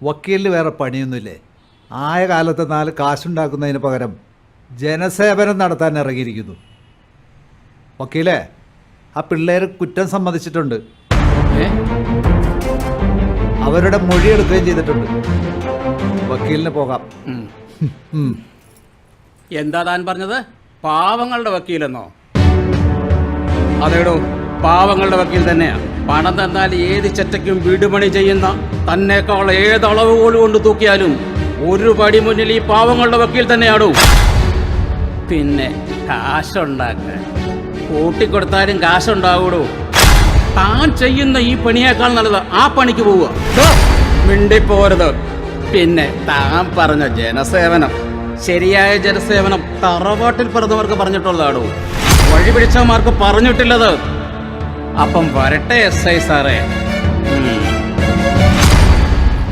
വക്കീലിന് വേറെ പണിയൊന്നുമില്ലേ? ആയ കാലത്ത് 4 കാശുണ്ടാക്കുന്നതിന് പകരം ജനസേവനം നടത്താൻ ഇറങ്ങിയിരിക്കുന്നു. വക്കീലേ, ആ പിള്ളേർ കുറ്റം സമ്മതിച്ചിട്ടുണ്ട്. അവരുടെ മൊഴിയെടുക്കുകയും ചെയ്തിട്ടുണ്ട്. വക്കീലിന് പോകാം. എന്താ താൻ പറഞ്ഞത്? പാവങ്ങളുടെ വക്കീലെന്നോ? അതേടോ, പാവങ്ങളുടെ വക്കീൽ തന്നെയാ. പണം തന്നാൽ ഏത് ചെറ്റയ്ക്കും വീടുപണി ചെയ്യുന്ന തന്നേക്കാൾ ഏതളവ് പോലും കൊണ്ട് തൂക്കിയാലും ഒരു പടി മുന്നിൽ ഈ പാവങ്ങളുടെ വക്കീൽ തന്നെയാടോ. പിന്നെ കാശുണ്ടാക്കാൻ കൂട്ടിക്കൊടുത്താലും കാശുണ്ടാവൂടോ. താൻ ചെയ്യുന്ന ഈ പണിയേക്കാൾ നല്ലത് ആ പണിക്ക് പോവുക. മിണ്ടിപ്പോരുത്. പിന്നെ താൻ പറഞ്ഞ ജനസേവനം, ശരിയായ ജനസേവനം തറവാട്ടിൽ പിറന്നവർക്ക് പറഞ്ഞിട്ടുള്ളതാണോ? വഴി പിടിച്ചവന്മാർക്ക് പറഞ്ഞിട്ടില്ലത്. അപ്പം വരട്ടെ SI സാറേ.